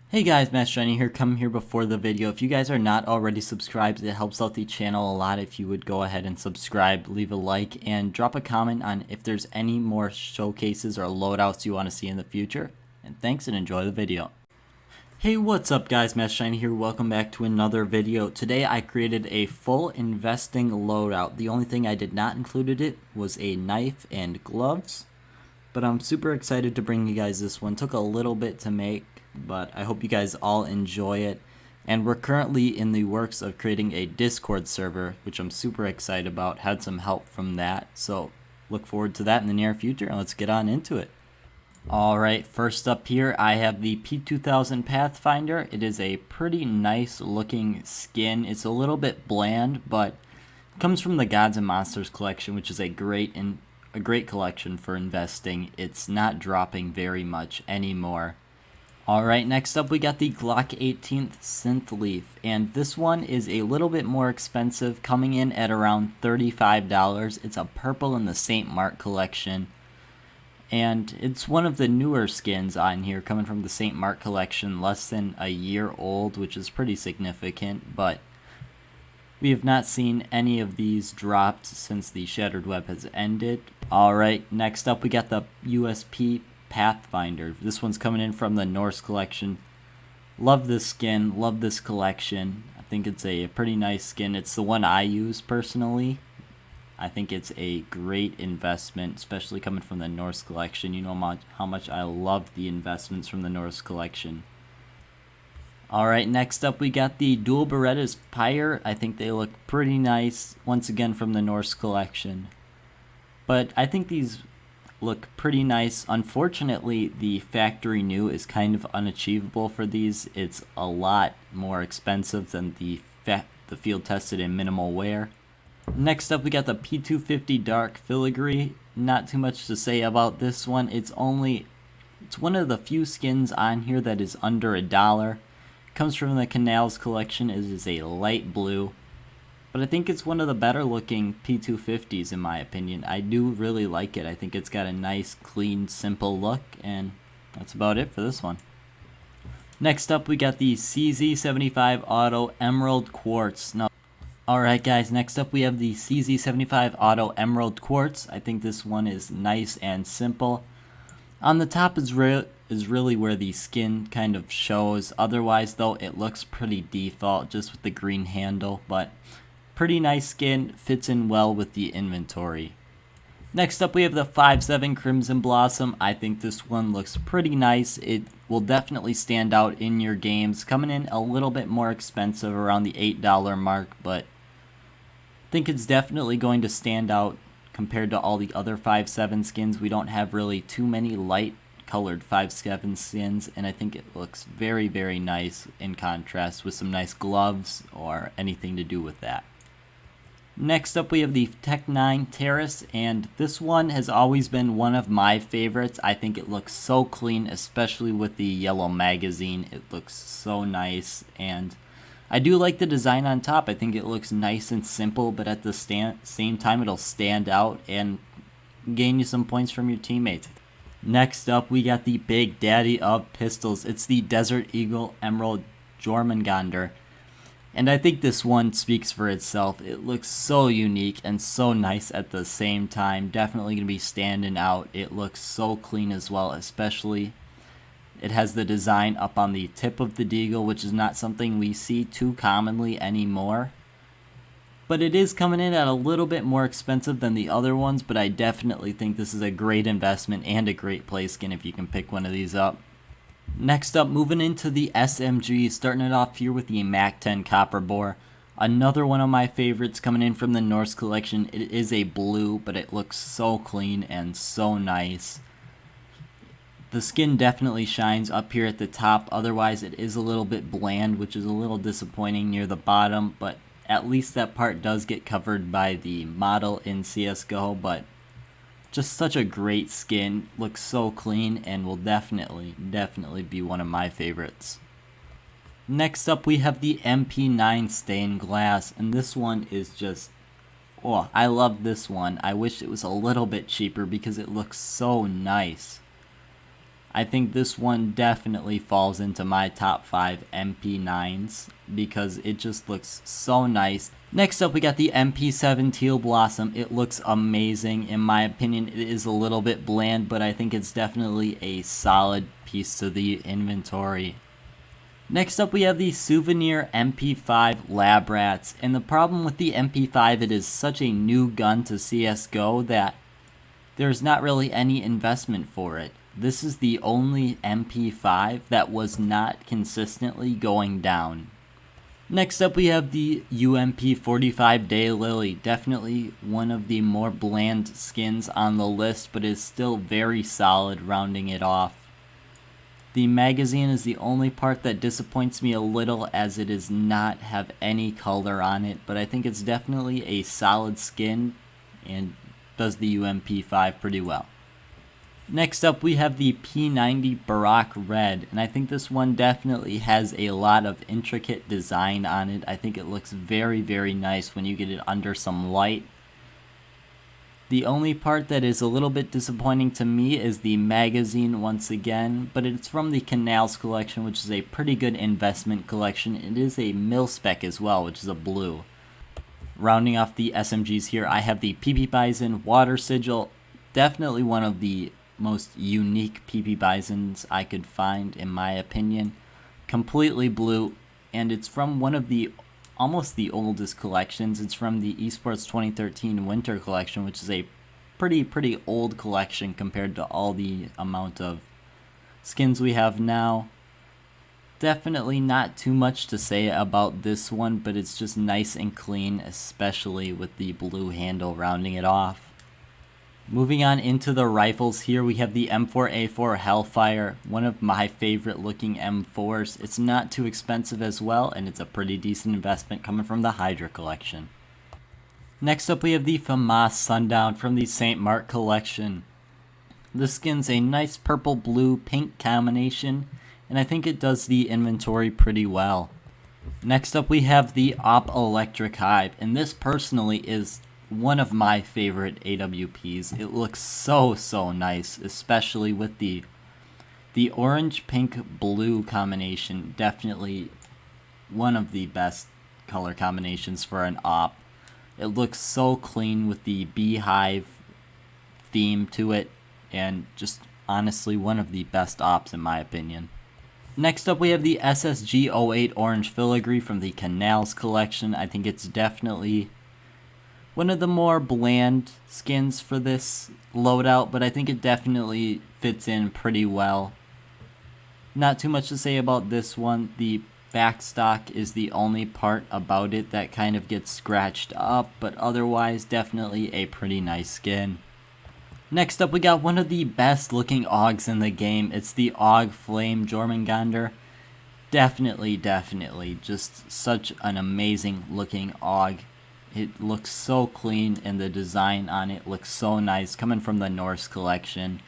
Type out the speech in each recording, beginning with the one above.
Hey guys, Mastershiny here, coming here before the video. If you guys are not already subscribed, it helps out the channel a lot if you would go ahead and subscribe, leave a like, and drop a comment on if there's any more showcases or loadouts you want to see in the future. And thanks and enjoy the video. Hey, what's up guys, Mastershiny here, welcome back to another video. Today I created a full investing loadout. The only thing I did not include in it was a knife and gloves. But I'm super excited to bring you guys this one. Took a little bit to make, but I hope you guys all enjoy it. And we're currently in the works of creating a Discord server, which I'm super excited about. Had some help from that, so look forward to that in the near future, and let's get on into it. Alright, first up here I have the P2000 Pathfinder. It is a pretty nice looking skin. It's a little bit bland, but it comes from the Gods and Monsters collection, which is a great collection for investing. It's not dropping very much anymore. Alright, next up we got the Glock 18th Synth Leaf, and this one is a little bit more expensive, coming in at around $35. It's a purple in the St. Mark collection, and it's one of the newer skins on here, coming from the St. Mark collection, less than a year old, which is pretty significant, but we have not seen any of these dropped since the Shattered Web has ended. Alright, next up we got the USP Pathfinder. This one's coming in from the Norse collection. Love this skin, love this collection. I think it's a pretty nice skin. It's the one I use personally. I think it's a great investment, especially coming from the Norse collection. You know how much I love the investments from the Norse collection. Alright, next up we got the dual Berettas Pyre. I think they look pretty nice, once again from the Norse collection. But I think these look pretty nice. Unfortunately, the factory new is kind of unachievable for these. It's a lot more expensive than the field tested and minimal wear. Next up we got the P250 Dark Filigree. Not too much to say about this one. It's one of the few skins on here that is under $1. Comes from the Canals collection. It is a light blue, but I think it's one of the better looking P250s in my opinion. I do really like it. I think it's got a nice, clean, simple look, and that's about it for this one. Next up we got the CZ75 Auto Emerald Quartz. Now, alright guys, next up we have the CZ75 Auto Emerald Quartz. I think this one is nice and simple. On the top is really where the skin kind of shows. Otherwise though, it looks pretty default just with the green handle, but pretty nice skin, fits in well with the inventory. Next up we have the 5.7 Crimson Blossom. I think this one looks pretty nice. It will definitely stand out in your games. Coming in a little bit more expensive, around the $8 mark, but I think it's definitely going to stand out compared to all the other 5.7 skins. We don't have really too many light colored 5.7 skins, and I think it looks very, very nice in contrast with some nice gloves or anything to do with that. Next up we have the Tec-9 Terrace, and this one has always been one of my favorites. I think it looks so clean, especially with the yellow magazine. It looks so nice, and I do like the design on top. I think it looks nice and simple, but at the same time it'll stand out and gain you some points from your teammates. Next up we got the big daddy of pistols. It's the Desert Eagle Emerald Jormungandr, and I think this one speaks for itself. It looks so unique and so nice at the same time. Definitely going to be standing out. It looks so clean as well, especially it has the design up on the tip of the deagle, which is not something we see too commonly anymore. But it is coming in at a little bit more expensive than the other ones, but I definitely think this is a great investment and a great play skin if you can pick one of these up. Next up, moving into the SMG, starting it off here with the MAC-10 Copper Bore. Another one of my favorites coming in from the Norse collection. It is a blue, but it looks so clean and so nice. The skin definitely shines up here at the top, otherwise it is a little bit bland, which is a little disappointing near the bottom, but at least that part does get covered by the model in Csgo, but just such a great skin, looks so clean, and will definitely be one of my favorites. Next up we have the MP9 Stained Glass, and this one is just, oh, I love this one. I wish it was a little bit cheaper because it looks so nice. I think this one definitely falls into my top 5 MP9s because it just looks so nice. Next up we got the MP7 Teal Blossom. It looks amazing. In my opinion, it is a little bit bland, but I think it's definitely a solid piece to the inventory. Next up we have the Souvenir MP5 Lab Rats, and the problem with the MP5, it is such a new gun to CSGO that there's not really any investment for it. This is the only MP5 that was not consistently going down. Next up we have the UMP-45 Day Lily, definitely one of the more bland skins on the list, but is still very solid rounding it off. The magazine is the only part that disappoints me a little as it does not have any color on it, but I think it's definitely a solid skin and does the UMP5 pretty well. Next up we have the P90 Baroque Red, and I think this one definitely has a lot of intricate design on it. I think it looks very, very nice when you get it under some light. The only part that is a little bit disappointing to me is the magazine once again, but it's from the Canals collection, which is a pretty good investment collection. It is a mil-spec as well, which is a blue. Rounding off the SMGs here, I have the PP Bison Water Sigil, definitely one of the most unique PP Bisons I could find in my opinion. Completely blue, and it's from one of the almost the oldest collections. It's from the Esports 2013 Winter Collection, which is a pretty old collection compared to all the amount of skins we have now. Definitely not too much to say about this one, but it's just nice and clean, especially with the blue handle rounding it off. Moving on into the rifles, here we have the M4A4 Hellfire, one of my favorite looking M4s. It's not too expensive as well, and it's a pretty decent investment coming from the Hydra collection. Next up we have the FAMAS Sundown from the St. Mark collection. This skin's a nice purple, blue, pink combination, and I think it does the inventory pretty well. Next up we have the AWP Electric Hive, and this personally is one of my favorite AWPs. It looks so nice, especially with the orange, pink, blue combination. Definitely one of the best color combinations for an AWP. It looks so clean with the beehive theme to it, and just honestly one of the best AWPs in my opinion. Next up we have the SSG-08 Orange Filigree from the Canals collection. I think it's definitely one of the more bland skins for this loadout, but I think it definitely fits in pretty well. Not too much to say about this one. The backstock is the only part about it that kind of gets scratched up, but otherwise definitely a pretty nice skin. Next up we got one of the best looking AUGs in the game. It's the AUG Flame Jormungandr. Definitely just such an amazing looking AUG. It looks so clean, and the design on it looks so nice coming from the Norse collection.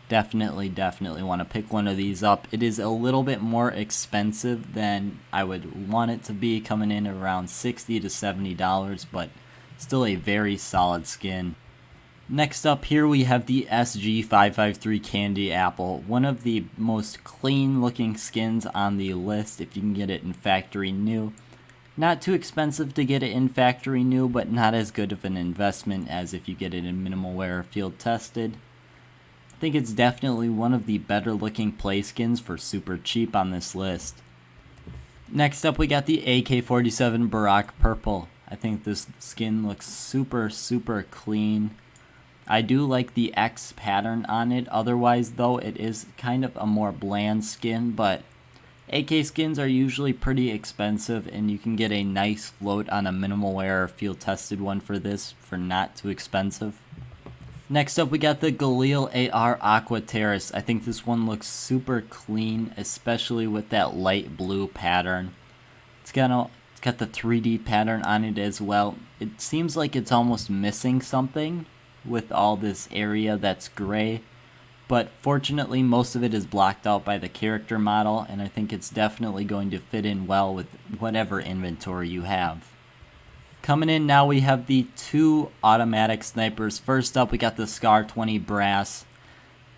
Definitely want to pick one of these up. It is a little bit more expensive than I would want it to be, coming in around $60 to $70, but still a very solid skin. Next up here we have the SG553 Candy Apple, one of the most clean looking skins on the list if you can get it in factory new. Not too expensive to get it in factory new, but not as good of an investment as if you get it in minimal wear or field tested. I think it's definitely one of the better looking play skins for super cheap on this list. Next up we got the AK-47 Baroque Purple. I think this skin looks super clean. I do like the X pattern on it. Otherwise though, it is kind of a more bland skin, but AK skins are usually pretty expensive, and you can get a nice float on a minimal wear or field tested one for this for not too expensive. Next up we got the Galil AR Aqua Terrace. I think this one looks super clean, especially with that light blue pattern. It's got the 3D pattern on it as well. It seems like it's almost missing something with all this area that's gray, but fortunately most of it is blocked out by the character model, and I think it's definitely going to fit in well with whatever inventory you have. Coming in now we have the two automatic snipers. First up we got the Scar 20 Brass.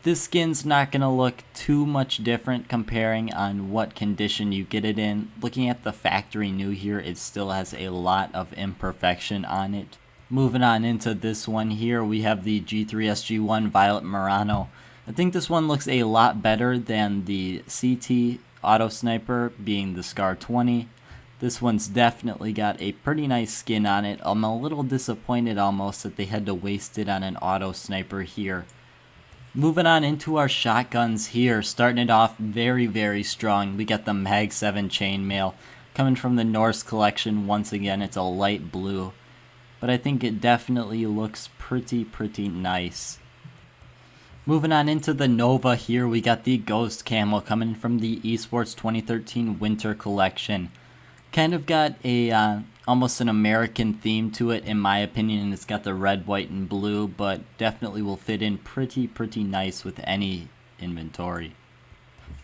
This skin's not going to look too much different comparing on what condition you get it in. Looking at the factory new here, it still has a lot of imperfection on it. Moving on into this one here, we have the G3SG1 Violet Murano. I think this one looks a lot better than the CT Auto Sniper, being the Scar 20. This one's definitely got a pretty nice skin on it. I'm a little disappointed almost that they had to waste it on an Auto Sniper here. Moving on into our shotguns here, starting it off very, very strong. We got the Mag 7 Chainmail coming from the Norse collection. Once again, it's a light blue, but I think it definitely looks pretty nice. Moving on into the Nova here, we got the Ghost Camo coming from the Esports 2013 Winter Collection. Kind of got a almost an American theme to it, in my opinion. It's got the red, white, and blue, but definitely will fit in pretty nice with any inventory.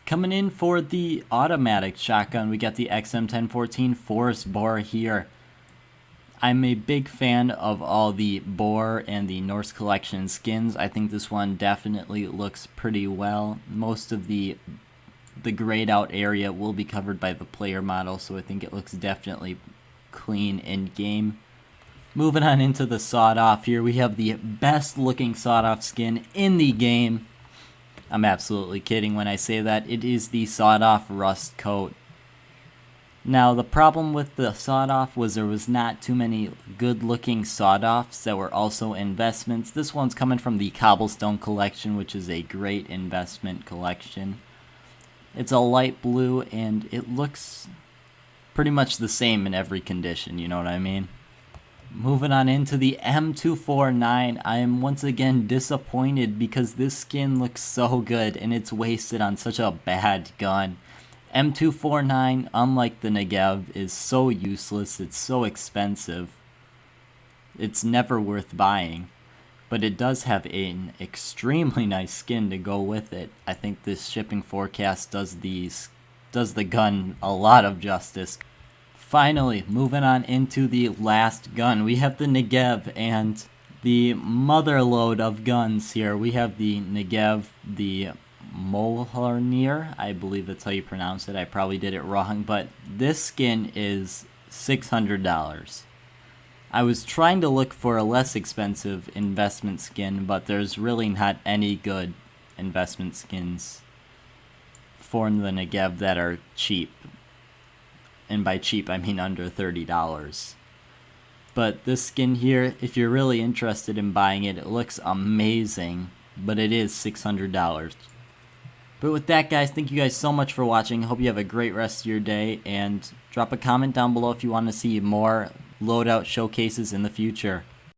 Coming in for the automatic shotgun, we got the XM1014 Forest Borre here. I'm a big fan of all the Borre and the Norse Collection skins. I think this one definitely looks pretty well. Most of the grayed out area will be covered by the player model, so I think it looks definitely clean in game. Moving on into the sawed off here, we have the best looking sawed off skin in the game. I'm absolutely kidding when I say that. It is the sawed off rust coat. Now the problem with the sawed off was there was not too many good looking sawed offs that were also investments. This one's coming from the Cobblestone collection, which is a great investment collection. It's a light blue and it looks pretty much the same in every condition, you know what I mean? Moving on into the M249, I am once again disappointed because this skin looks so good and it's wasted on such a bad gun. M249, unlike the Negev, is so useless, it's so expensive. It's never worth buying. But it does have an extremely nice skin to go with it. I think this shipping forecast does the gun a lot of justice. Finally, moving on into the last gun, we have the Negev and the mother load of guns here. We have the Negev, the Mjolnir, I believe that's how you pronounce it. I probably did it wrong, but this skin is $600. I was trying to look for a less expensive investment skin, but there's really not any good investment skins for the Negev that are cheap. And by cheap, I mean under $30. But this skin here, if you're really interested in buying it, it looks amazing, but it is $600. But with that, guys, thank you guys so much for watching. Hope you have a great rest of your day, and drop a comment down below if you want to see more loadout showcases in the future.